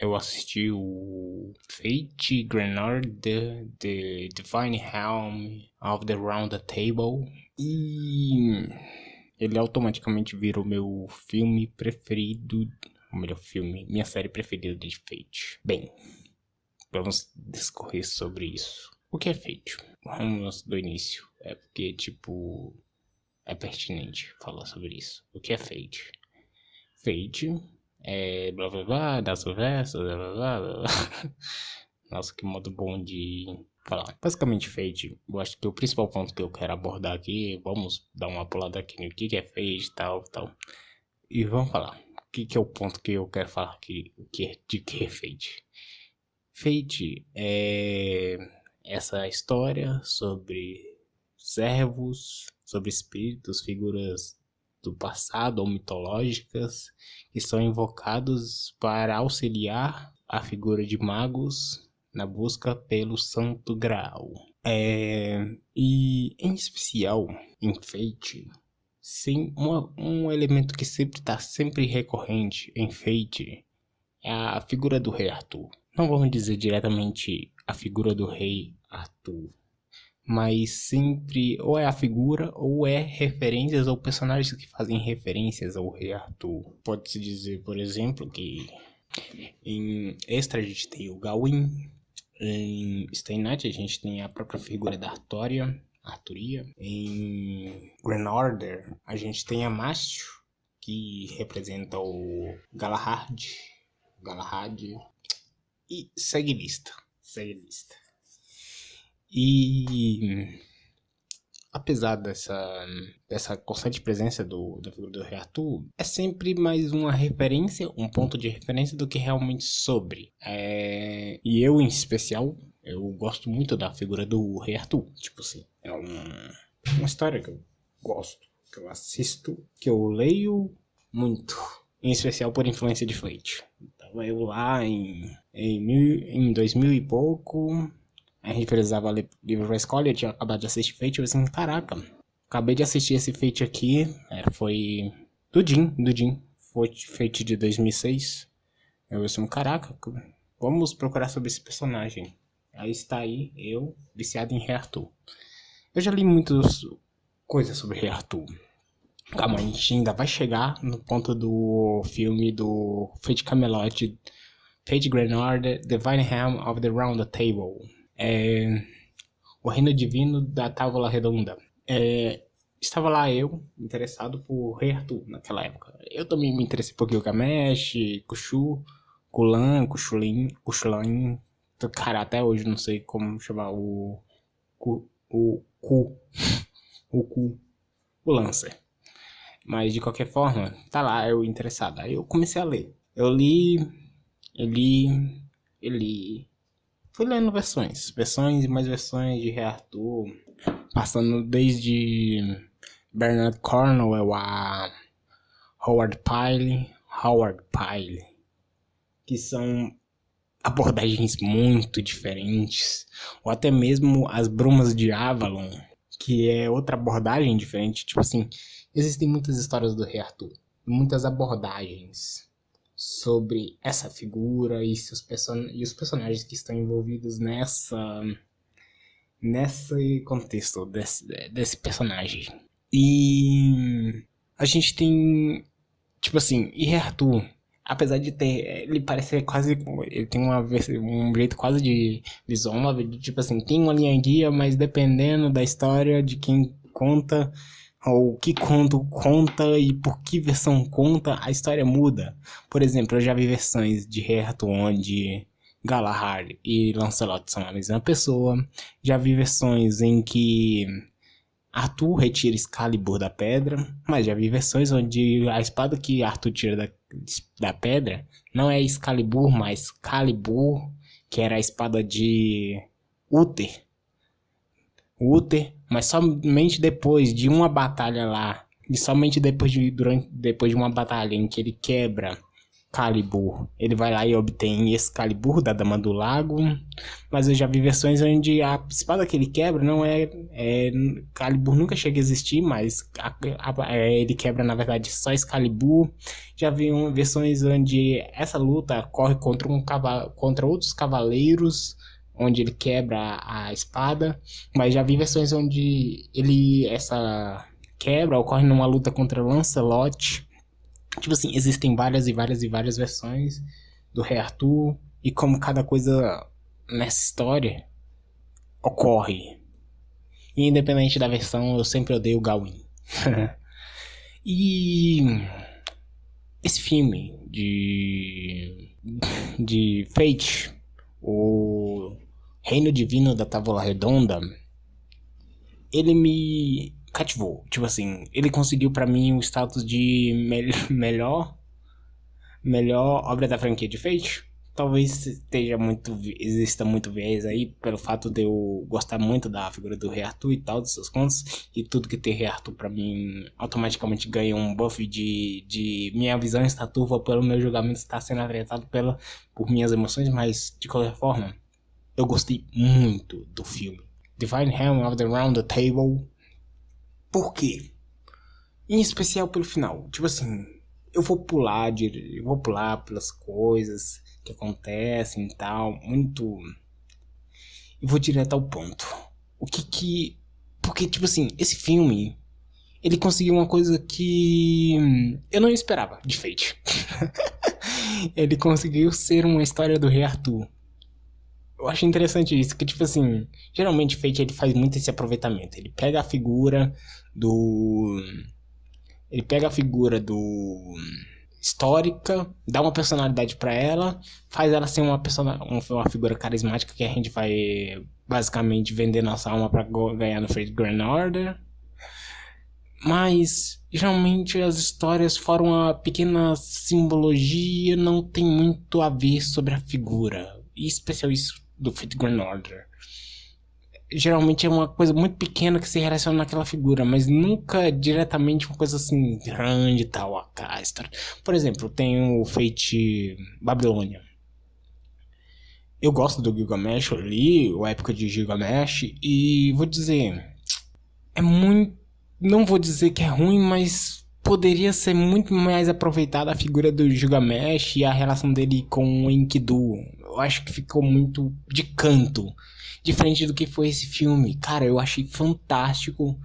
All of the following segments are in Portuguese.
Eu assisti o Fate Grand Order, The Divine Helm of the Round Table e ele automaticamente virou meu filme preferido, ou melhor, minha série preferida de Fate. Bem, vamos discorrer sobre isso. O que é Fate? Vamos do início, porque é pertinente falar sobre isso. O que é Fate? Fate é blá blá blá, das versos, blá blá blá, blá. Nossa, que modo bom de falar. Basicamente, Fate, eu acho que o principal ponto que eu quero abordar aqui, vamos dar uma pulada aqui no que é Fate e tal. E vamos falar. O que é o ponto que eu quero falar aqui, de que é Fate? Fate é essa história sobre servos, sobre espíritos, figuras do passado ou mitológicas que são invocados para auxiliar a figura de magos na busca pelo Santo Graal. E em especial em Fate, sim, um elemento que está sempre recorrente em Fate é a figura do Rei Arthur. Não vamos dizer diretamente a figura do Rei Arthur, mas sempre ou é a figura ou é referências ou personagens que fazem referências ao Rei Arthur. Pode-se dizer, por exemplo, que em Extra a gente tem o Gawain, em Stay Night a gente tem a própria figura da Arturia. Em Grand Order a gente tem a Mastio, que representa o Galahad. E segue lista. E apesar dessa constante presença da figura do Rei Arthur, é sempre mais uma referência, um ponto de referência do que realmente sobre. E eu, em especial, eu gosto muito da figura do Rei Arthur. Tipo assim, é uma história que eu gosto, que eu assisto, que eu leio muito. Em especial por influência de Fate. Tava eu lá em 2000 e pouco. A gente precisava ler livro pra escola. Eu tinha acabado de assistir Fate. Eu assim, caraca, acabei de assistir esse Fate aqui. Foi do Jin. Foi Fate de 2006. Eu assim, caraca, vamos procurar sobre esse personagem. Aí está aí, eu, viciado em Rei Arthur. Eu já li muitas coisas sobre Rei Arthur. Calma, a gente ainda vai chegar no ponto do filme do Fate Camelot, Fate Grand Order, Divine Helm of the Round Table. O Reino Divino da Távola Redonda. Estava lá eu, interessado por Rei Arthur naquela época. Eu também me interessei por Gilgamesh, Kushu, Kulan, Kushulin, cara, até hoje não sei como chamar o Lancer. Mas de qualquer forma, tá lá eu interessado. Aí eu comecei a ler. Eu li. Fui lendo versões e mais versões de Rei Arthur. Passando desde Bernard Cornwell a Howard Pyle. Que são abordagens muito diferentes. Ou até mesmo as Brumas de Avalon, que é outra abordagem diferente. Tipo assim, existem muitas histórias do Rei Arthur, muitas abordagens sobre essa figura e os personagens que estão envolvidos nesse contexto desse personagem. E a gente tem, tipo assim, e Rei Arthur, apesar de ter, ele parece quase, ele tem um jeito quase de visual novel, tipo assim, tem uma linha guia, mas dependendo da história de quem conta, ou que conta e por que versão conta, a história muda. Por exemplo, eu já vi versões de Rei Arthur onde Galahad e Lancelot são a mesma pessoa. Já vi versões em que Arthur retira Excalibur da pedra, mas já vi versões onde a espada que Arthur tira da pedra não é Excalibur, mas Calibur, que era a espada de Uther, mas somente depois de uma batalha lá, e somente depois de uma batalha em que ele quebra Excalibur. Ele vai lá e obtém Excalibur da Dama do Lago, mas eu já vi versões onde a espada que ele quebra não Excalibur nunca chega a existir, mas ele quebra na verdade só Excalibur. Já vi versões onde essa luta corre contra outros cavaleiros, onde ele quebra a espada, mas já vi versões onde essa quebra ocorre numa luta contra Lancelot. Tipo assim, existem várias e várias e várias versões do Rei Arthur, e como cada coisa nessa história ocorre. E independente da versão, eu sempre odeio o Gawain. E esse filme de Fate, o Reino Divino da Távola Redonda, ele me cativou. Tipo assim, ele conseguiu pra mim o status de melhor obra da franquia de Fate. Talvez exista muito viés aí pelo fato de eu gostar muito da figura do Rei Arthur e tal, dos seus contos, e tudo que tem Rei Arthur pra mim automaticamente ganha um buff de minha visão está turva pelo meu julgamento estar sendo afetado por minhas emoções, mas de qualquer forma, eu gostei muito do filme Divine Helm of the Round Table. Por quê? Em especial pelo final. Tipo assim, eu vou pular pelas coisas que acontecem e tal, muito. E vou direto ao ponto. Porque, tipo assim, esse filme, ele conseguiu uma coisa que eu não esperava de Fate. Ele conseguiu ser uma história do Rei Arthur. Eu acho interessante isso, que tipo assim, geralmente Fate ele faz muito esse aproveitamento. Ele pega a figura do histórica, dá uma personalidade pra ela, faz ela ser uma figura carismática que a gente vai basicamente vender nossa alma pra ganhar no Fate Grand Order. Mas geralmente as histórias, fora uma pequena simbologia, não tem muito a ver sobre a figura. Em especial isso do Fate Grand Order. Geralmente é uma coisa muito pequena que se relaciona naquela figura, mas nunca diretamente uma coisa assim grande e tal. A história. Por exemplo, tem o Fate Babilônia. Eu gosto do Gilgamesh, eu li o Épica de Gilgamesh e vou dizer, é muito, não vou dizer que é ruim, mas poderia ser muito mais aproveitada a figura do Gilgamesh e a relação dele com o Enkidu. Eu acho que ficou muito de canto, diferente do que foi esse filme. Cara, eu achei fantástico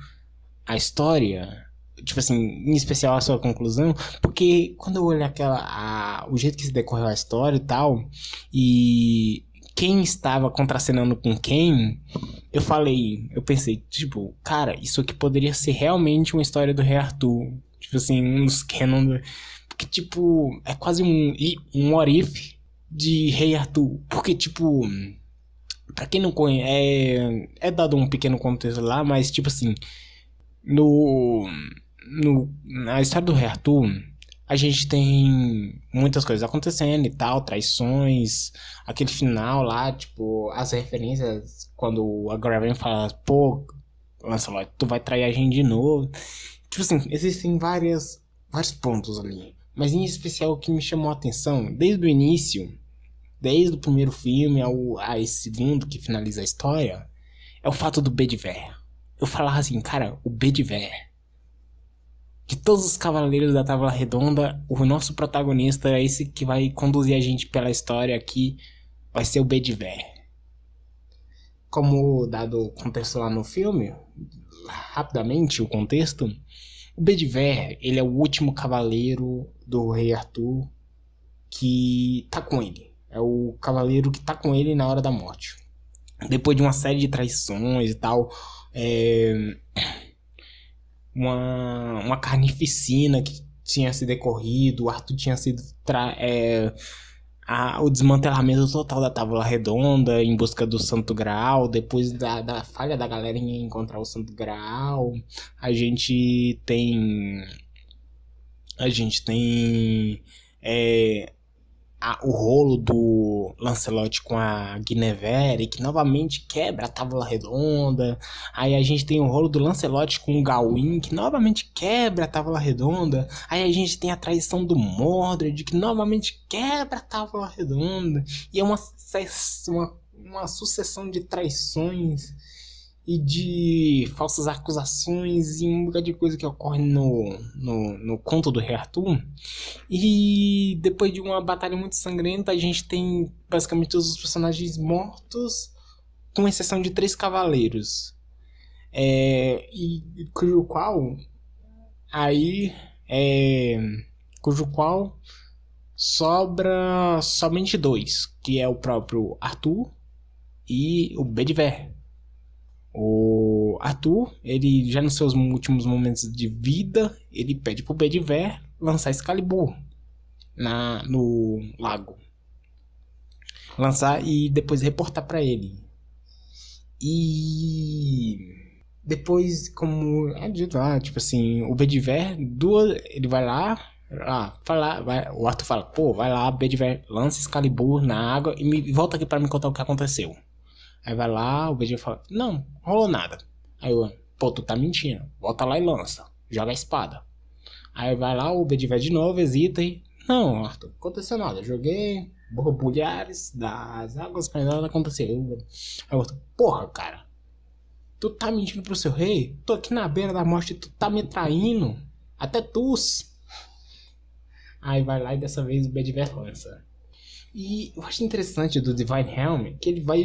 a história, tipo assim, em especial a sua conclusão, porque quando eu olhei o jeito que se decorreu a história e tal, e quem estava contracenando com quem, eu pensei, tipo, cara, isso aqui poderia ser realmente uma história do Rei Arthur. Tipo assim, um dos canon. Porque, tipo, é quase um what if de Rei Arthur. Porque, tipo, pra quem não conhece, é dado um pequeno contexto lá, mas, tipo assim, na história do Rei Arthur, a gente tem muitas coisas acontecendo e tal, traições, aquele final lá, tipo, as referências, quando a Graven fala, pô, Lancelot, tu vai trair a gente de novo. Tipo assim, existem vários pontos ali. Mas em especial o que me chamou a atenção, desde o início, desde o primeiro filme a esse segundo que finaliza a história, é o fato do Bedivere. Eu falava assim, cara, o Bedivere. De todos os cavaleiros da Távola Redonda, o nosso protagonista é esse que vai conduzir a gente pela história aqui, vai ser o Bedivere. Como dado o contexto lá no filme, rapidamente o contexto, o Bedivere, ele é o último cavaleiro do Rei Arthur que tá com ele. É o cavaleiro que tá com ele na hora da morte. Depois de uma série de traições e tal, uma carnificina que tinha se decorrido, o Arthur tinha sido o desmantelamento total da Távola Redonda em busca do Santo Graal. Depois da falha da galera em encontrar o Santo Graal, a gente tem o rolo do Lancelot com a Guinevere, que novamente quebra a Távola Redonda. Aí a gente tem o rolo do Lancelot com o Gawain, que novamente quebra a Távola Redonda. Aí a gente tem a traição do Mordred, que novamente quebra a Távola Redonda. E é uma sucessão de traições e de falsas acusações e um bocado de coisa que ocorre no conto do Rei Arthur. E depois de uma batalha muito sangrenta, a gente tem basicamente todos os personagens mortos, com exceção de 3 cavaleiros. Cujo qual sobra somente 2, que é o próprio Arthur e o Bedivere. O Arthur, ele já nos seus últimos momentos de vida, ele pede pro Bedivere lançar Excalibur no lago. Lançar e depois reportar pra ele. E depois, como é dito lá, tipo assim, o Bedivere, ele vai lá, o Arthur fala, pô, vai lá, Bedivere, lança Excalibur na água e volta aqui pra me contar o que aconteceu. Aí vai lá, o Bedivere fala, não, rolou nada. Aí eu, pô, tu tá mentindo, volta lá e lança, joga a espada. Aí vai lá, o Bedivere de novo, hesita e, não, Arthur, aconteceu nada, joguei borbulhares das águas, mas nada aconteceu. Aí o Arthur, porra, cara, tu tá mentindo pro seu rei? Tô aqui na beira da morte, tu tá me traindo, até tu. Aí vai lá e dessa vez o Bedivere lança. E eu acho interessante do Divine Helm que ele vai.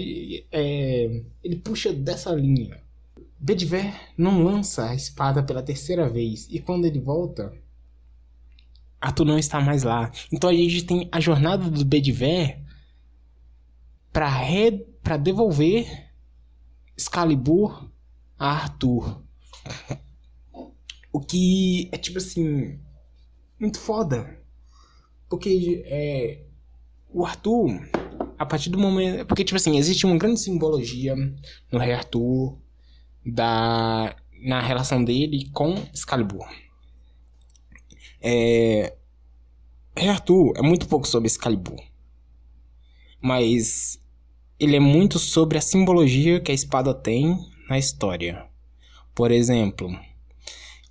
Ele puxa dessa linha. Bedivere não lança a espada pela 3ª vez. E quando ele volta, Arthur não está mais lá. Então a gente tem a jornada do Bedivere para devolver Excalibur a Arthur. O que é tipo assim. Muito foda. Porque o Arthur, a partir do momento... Porque, tipo assim, existe uma grande simbologia no Rei Arthur na relação dele com Excalibur. Rei Arthur é muito pouco sobre Excalibur. Mas ele é muito sobre a simbologia que a espada tem na história. Por exemplo,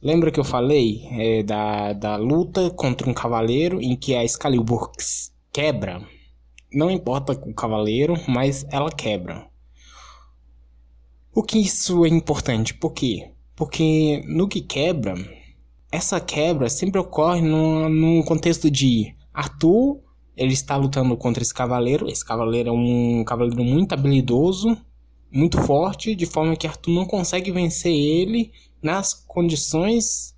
lembra que eu falei da luta contra um cavaleiro em que a Excalibur quebra? Não importa o cavaleiro, mas ela quebra. O que isso é importante? Por quê? Porque no que quebra, essa quebra sempre ocorre num contexto de Arthur, ele está lutando contra esse cavaleiro. Esse cavaleiro é um cavaleiro muito habilidoso, muito forte, de forma que Arthur não consegue vencer ele nas condições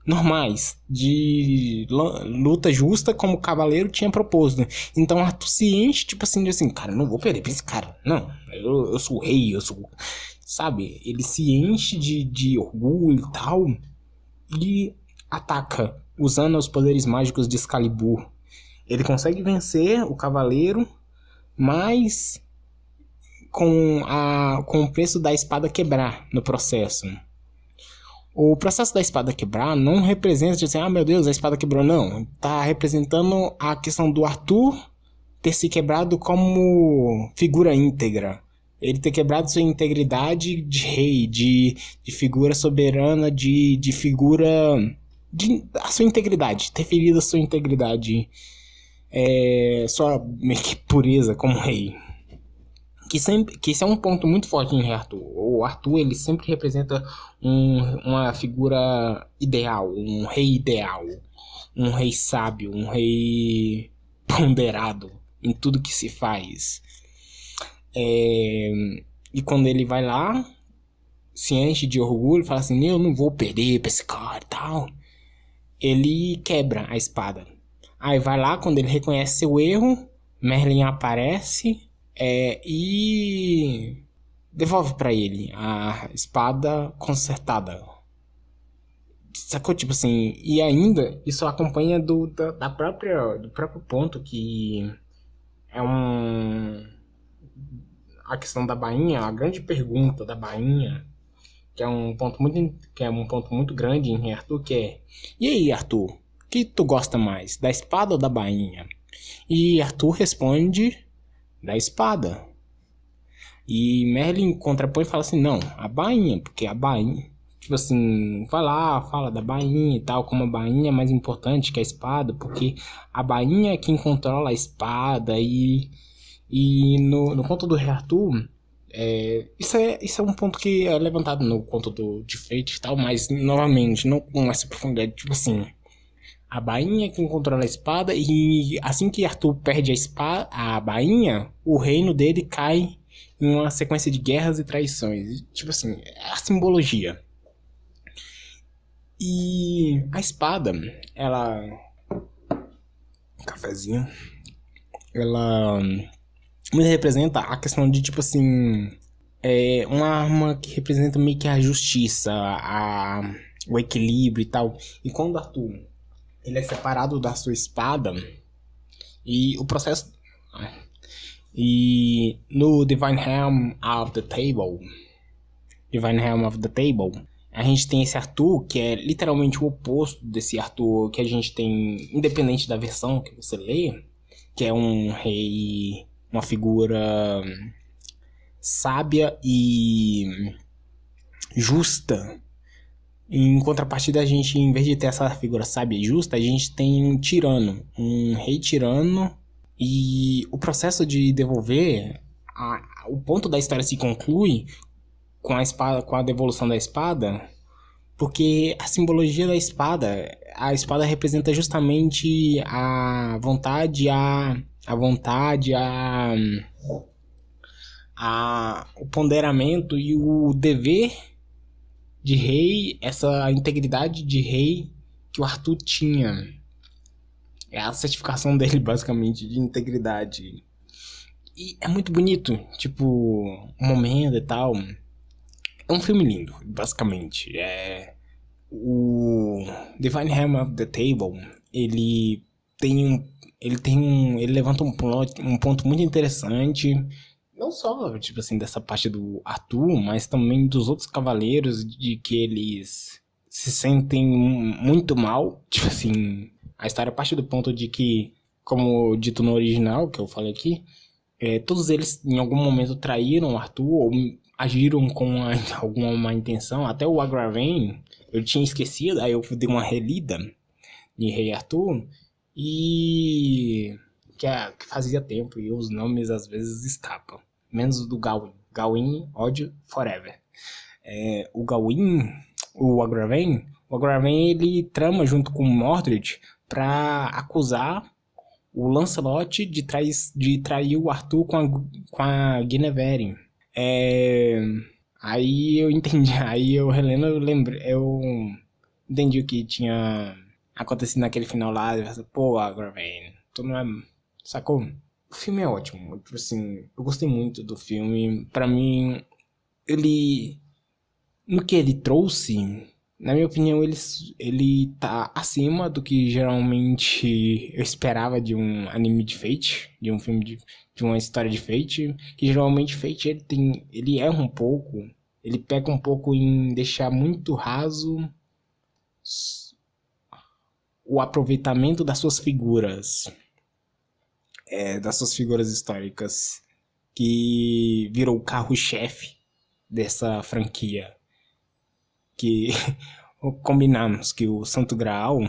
normais de luta justa como o cavaleiro tinha proposto. Então Arthur se enche tipo assim, cara, não vou perder pra esse cara, não, eu sou o rei, sabe, ele se enche de orgulho e tal e ataca usando os poderes mágicos de Excalibur. Ele consegue vencer o cavaleiro, mas com o preço da espada quebrar no processo. O processo da espada quebrar não representa assim, meu Deus, a espada quebrou, não. Tá representando a questão do Arthur ter se quebrado como figura íntegra. Ele ter quebrado sua integridade de rei, de figura soberana, de figura... a sua integridade, ter ferido a sua integridade, sua meio que pureza como rei. Que isso é um ponto muito forte em Rei Arthur. O Arthur, ele sempre representa uma figura ideal, um rei sábio, um rei ponderado em tudo que se faz. E quando ele vai lá, se enche de orgulho, fala assim, eu não vou perder pra esse cara e tal, ele quebra a espada. Aí vai lá, quando ele reconhece seu erro, Merlin aparece e devolve pra ele a espada consertada. Sacou? Tipo assim, e ainda isso acompanha do próprio ponto que é a questão da bainha, a grande pergunta da bainha, que é um ponto muito grande em Arthur, que é: e aí, Arthur, o que tu gosta mais, da espada ou da bainha? E Arthur responde da espada. E Merlin contrapõe e fala assim, não, a bainha, porque a bainha, tipo assim, vai lá, fala da bainha e tal, como a bainha é mais importante que a espada, porque a bainha é quem controla a espada. E no conto do Rei Arthur, isso é um ponto que é levantado no conto de Fate e tal, mas novamente, não com essa profundidade, tipo assim, a bainha é quem controla a espada, e assim que Arthur perde a bainha, o reino dele cai em uma sequência de guerras e traições. Tipo assim, é a simbologia. E a espada, ela. Cafezinho. Ela me representa a questão de, tipo assim. É uma arma que representa meio que a justiça, o equilíbrio e tal. E quando Arthur ele é separado da sua espada, e o processo. E no Divine Helm of the Table, a gente tem esse Arthur que é literalmente o oposto desse Arthur que a gente tem, independente da versão que você lê, que é um rei, uma figura sábia e justa. Em contrapartida, a gente, em vez de ter essa figura sábia e justa, a gente tem um tirano, um rei tirano. E o processo de devolver, o ponto da história se conclui com a espada, com a devolução da espada, porque a simbologia da espada, a espada representa justamente a vontade, a vontade, o ponderamento e o dever de rei, essa integridade de rei que o Arthur tinha. É a certificação dele, basicamente, de integridade. E é muito bonito, tipo, o momento e tal. É um filme lindo, basicamente. O Divine Helm of the Table, ele levanta um ponto muito interessante. Não só, tipo assim, dessa parte do Arthur, mas também dos outros cavaleiros, de que eles se sentem muito mal. Tipo assim, a história parte do ponto de que, como dito no original, que eu falei aqui, todos eles em algum momento traíram o Arthur ou agiram com alguma má intenção. Até o Agravain, eu tinha esquecido, aí eu dei uma relida de Rei Arthur, e que fazia tempo, e os nomes às vezes escapam. Menos o do Gawain. Gawain, ódio, forever. O Agravain, ele trama junto com o Mordred pra acusar o Lancelot de trair o Arthur com a Guinevere. Aí eu entendi, aí eu relendo, eu entendi o que tinha acontecido naquele final lá. Eu falei, pô, Agravain, tu não é... Sacou? O filme é ótimo, tipo assim, eu gostei muito do filme. Pra mim, ele... No que ele trouxe, na minha opinião, ele tá acima do que geralmente eu esperava de um anime de Fate, de um filme de uma história de Fate, que geralmente Fate ele erra um pouco, ele peca um pouco em deixar muito raso o aproveitamento das suas figuras históricas, que virou o carro-chefe dessa franquia. Que combinamos que o Santo Graal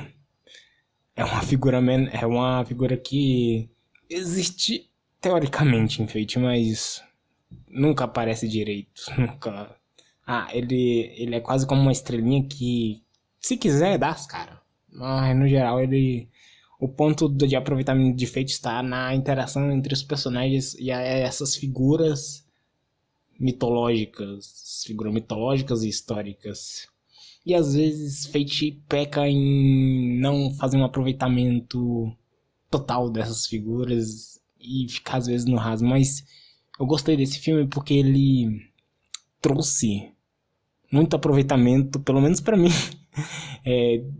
é uma figura que existe teoricamente em Fate, mas nunca aparece direito. Nunca. Ele é quase como uma estrelinha que, se quiser, dá as caras. Mas no geral, o ponto de aproveitamento de Fate está na interação entre os personagens e essas figuras mitológicas e históricas. E às vezes Fate peca em não fazer um aproveitamento total dessas figuras e ficar às vezes no raso. Mas eu gostei desse filme porque ele trouxe muito aproveitamento, pelo menos pra mim,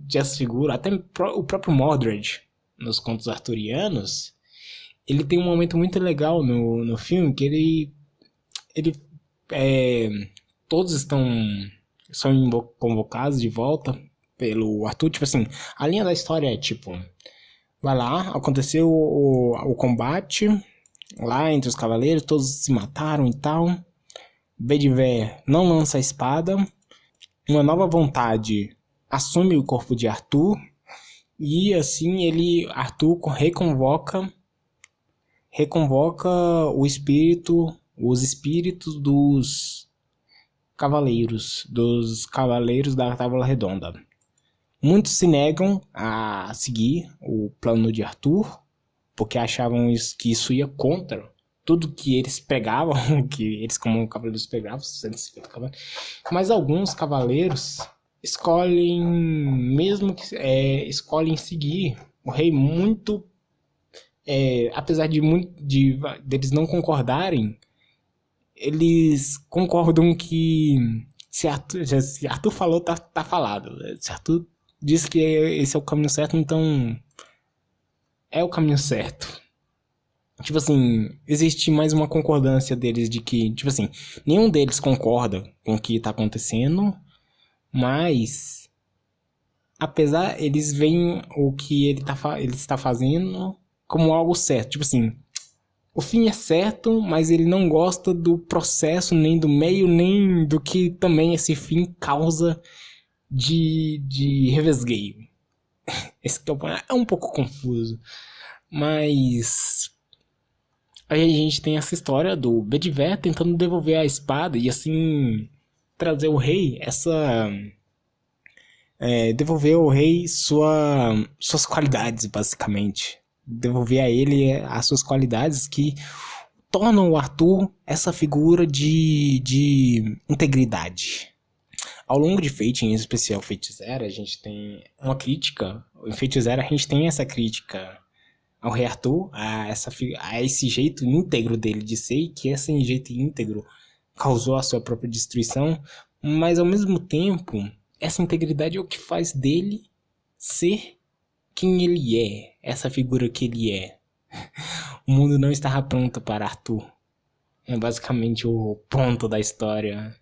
de essas figuras. Até o próprio Mordred, nos contos arturianos, ele tem um momento muito legal no filme, que ele todos são convocados de volta pelo Arthur. Tipo assim, a linha da história é tipo, Vai lá, aconteceu o combate lá entre os cavaleiros, todos se mataram e tal. Bedivere não lança a espada. Uma nova vontade assume o corpo de Arthur. E assim Arthur reconvoca os espíritos dos cavaleiros da Távola Redonda. Muitos se negam a seguir o plano de Arthur, porque achavam que isso ia contra tudo que eles pregavam, que eles como cavaleiros pregavam, 150 cavaleiros. Mas alguns cavaleiros escolhem, escolhem seguir o rei muito, apesar deles não concordarem, eles concordam que se Arthur falou, tá falado. Se Arthur disse que esse é o caminho certo, então é o caminho certo. Tipo assim, existe mais uma concordância deles de que, tipo assim, nenhum deles concorda com o que tá acontecendo, mas apesar, eles veem o que ele está fazendo como algo certo. Tipo assim, o fim é certo, mas ele não gosta do processo, nem do meio, nem do que também esse fim causa de revesgueio. Esse que é um pouco confuso. Mas aí a gente tem essa história do Bedivere tentando devolver a espada e assim trazer o rei devolver ao rei suas qualidades, basicamente. Devolver a ele as suas qualidades que tornam o Arthur essa figura de integridade. Ao longo de Fate, em especial Fate Zero, a gente tem uma crítica. Em Fate Zero, a gente tem essa crítica ao rei Arthur, a esse jeito íntegro dele de ser, e que esse jeito íntegro causou a sua própria destruição, mas ao mesmo tempo, essa integridade é o que faz dele ser quem ele é, essa figura que ele é. O mundo não estava pronto para Arthur. É basicamente o ponto da história.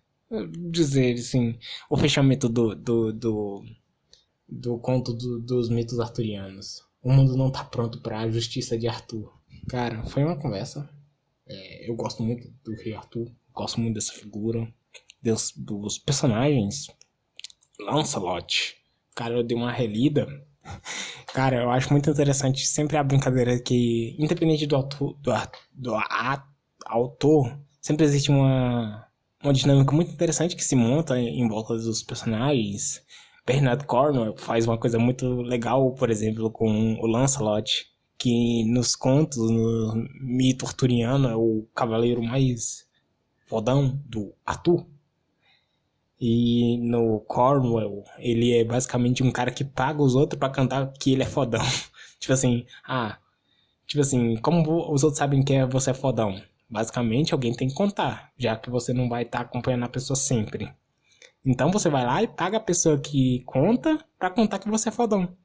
Dizer assim, o fechamento do conto dos mitos arturianos. O mundo não está pronto para a justiça de Arthur. Cara, foi uma conversa. Eu gosto muito do rei Arthur. Gosto muito dessa figura. Dos personagens. Lancelot. Cara, eu dei uma relida. Cara, eu acho muito interessante sempre a brincadeira que, independente do autor, sempre existe uma dinâmica muito interessante que se monta em volta dos personagens. Bernard Cornwell faz uma coisa muito legal, por exemplo, com o Lancelot, que nos contos, no mito arturiano, é o cavaleiro mais fodão do Arthur. E no Cornwell, ele é basicamente um cara que paga os outros pra cantar que ele é fodão. Tipo assim, como os outros sabem que você é fodão? Basicamente, alguém tem que contar, já que você não vai estar acompanhando a pessoa sempre. Então você vai lá e paga a pessoa que conta pra contar que você é fodão.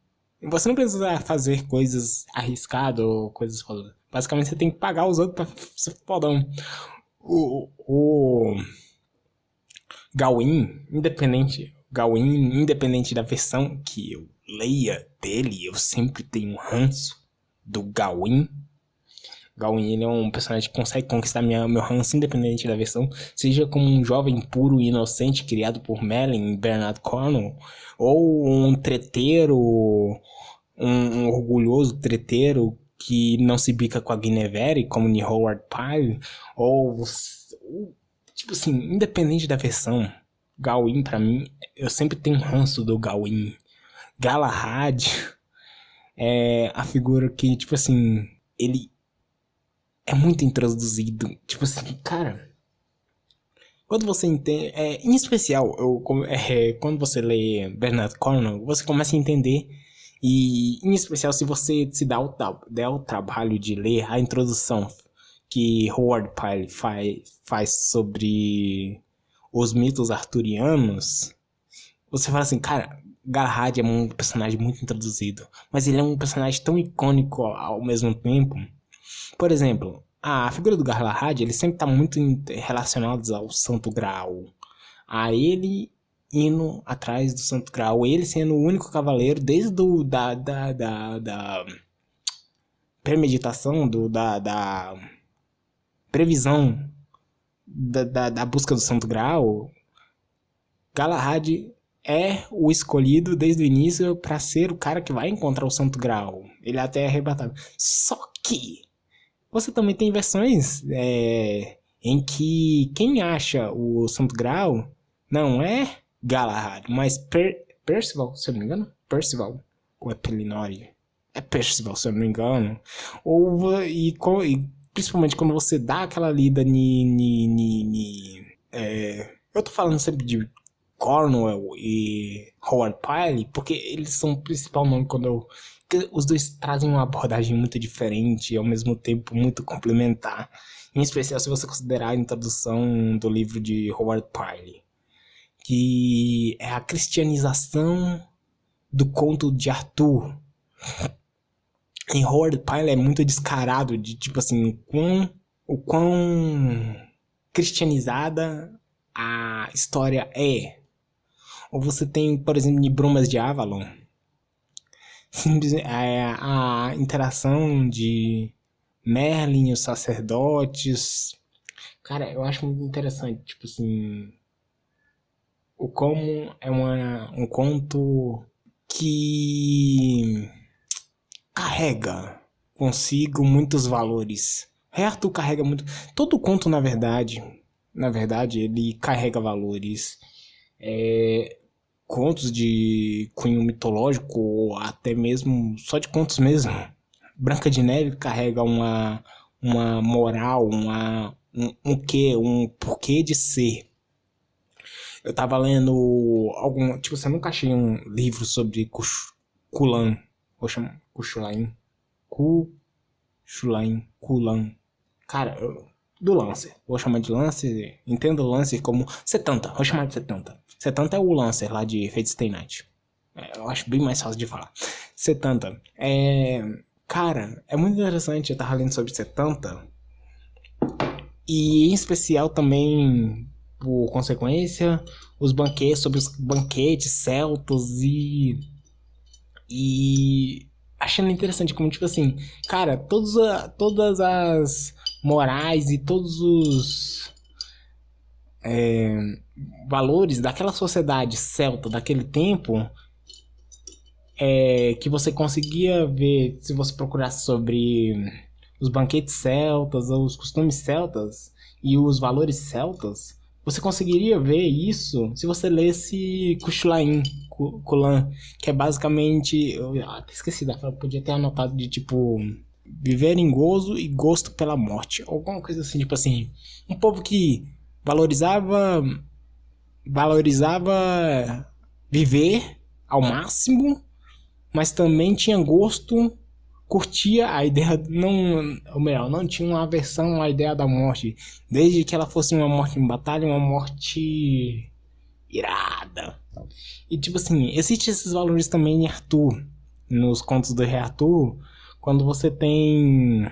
E você não precisa fazer coisas arriscadas ou coisas fodas. Basicamente, você tem que pagar os outros pra ser fodão. O Gawain, independente da versão que eu leia dele, eu sempre tenho um ranço do Gawain. Gawain, ele é um personagem que consegue conquistar meu ranço independente da versão, seja como um jovem puro e inocente criado por Merlin e Bernard Cornwell, ou um treteiro, um orgulhoso treteiro que não se bica com a Guinevere, como em Howard Pyle, ou tipo assim, independente da versão, Gawain pra mim, eu sempre tenho um ranço do Gawain. Galahad é a figura que, tipo assim, ele é muito introduzido. Tipo assim, cara, quando você entende, em especial, quando você lê Bernard Cornwell, você começa a entender. E em especial se você der o trabalho de ler a introdução que Howard Pyle faz sobre os mitos arturianos, você fala assim, cara, Galahad é um personagem muito introduzido, mas ele é um personagem tão icônico ao mesmo tempo. Por exemplo, a figura do Galahad, ele sempre está muito relacionado ao Santo Graal. A ele indo atrás do Santo Graal, ele sendo o único cavaleiro desde premeditação, da previsão da busca do Santo Graal, Galahad é o escolhido desde o início para ser o cara que vai encontrar o Santo Graal. Ele até é arrebatado. Só que você também tem versões em que quem acha o Santo Graal não é Galahad, mas Percival, se eu não me engano. Percival. Ou é Pellinori? É Percival, se eu não me engano. E principalmente quando você dá aquela lida eu tô falando sempre de Cornwell e Howard Pyle, porque eles são o principal nome porque os dois trazem uma abordagem muito diferente e ao mesmo tempo muito complementar. Em especial se você considerar a introdução do livro de Howard Pyle, que é a cristianização do conto de Arthur. Em Howard Pyle é muito descarado de tipo assim, o quão cristianizada a história é. Ou você tem, por exemplo, em Brumas de Avalon, a interação de Merlin e os sacerdotes. Cara, eu acho muito interessante, tipo assim, o como é um conto que carrega consigo muitos valores. Rei Arthur carrega muito. Todo conto, na verdade, ele carrega valores. Contos de cunho mitológico, ou até mesmo só de contos mesmo. Branca de Neve carrega uma moral, um porquê de ser. Eu tava lendo tipo, você nunca achei um livro sobre Kulan. Vou chamar Kulan. Cara, do Lancer. Vou chamar de Lancer. Entenda o Lancer como Setanta. Vou chamar de Setanta. Setanta é o Lancer lá de Fate Stay Night. Eu acho bem mais fácil de falar. Setanta. Cara, é muito interessante. Eu tava lendo sobre Setanta. E em especial também, por consequência, sobre os banquetes celtas e achando interessante como, tipo assim, cara, todas as morais e todos os valores daquela sociedade celta daquele tempo, que você conseguia ver se você procurasse sobre os banquetes celtas, ou os costumes celtas e os valores celtas. Você conseguiria ver isso se você lesse Kulan, que é basicamente... Eu até esqueci da frase, podia ter anotado de tipo... Viver em gozo e gosto pela morte. Alguma coisa assim, tipo assim... Um povo que valorizava viver ao máximo, mas também tinha gosto... Curtia a ideia, não tinha uma aversão à ideia da morte, desde que ela fosse uma morte em batalha, uma morte irada. E tipo assim, existem esses valores também em Arthur, nos contos do Rei Arthur, quando você tem,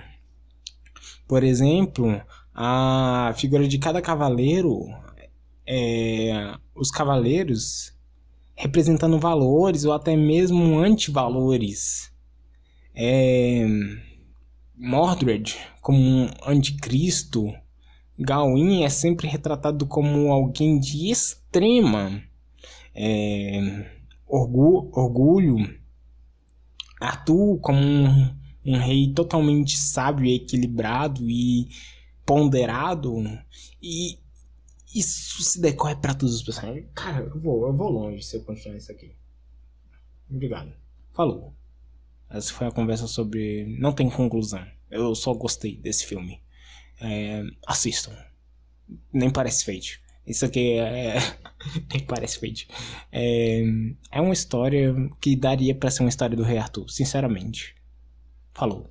por exemplo, a figura de cada cavaleiro, os cavaleiros representando valores ou até mesmo antivalores. Mordred como um anticristo. Gawain é sempre retratado como alguém de extrema orgulho. Arthur como um rei totalmente sábio, equilibrado e ponderado. E isso se decorre para todos os personagens. Cara, eu vou longe se eu continuar isso aqui. Obrigado. Falou. Essa foi a conversa sobre... Não tem conclusão. Eu só gostei desse filme. Assistam. Nem parece Fate. Isso aqui nem parece Fate. É uma história que daria pra ser uma história do Rei Arthur. Sinceramente. Falou.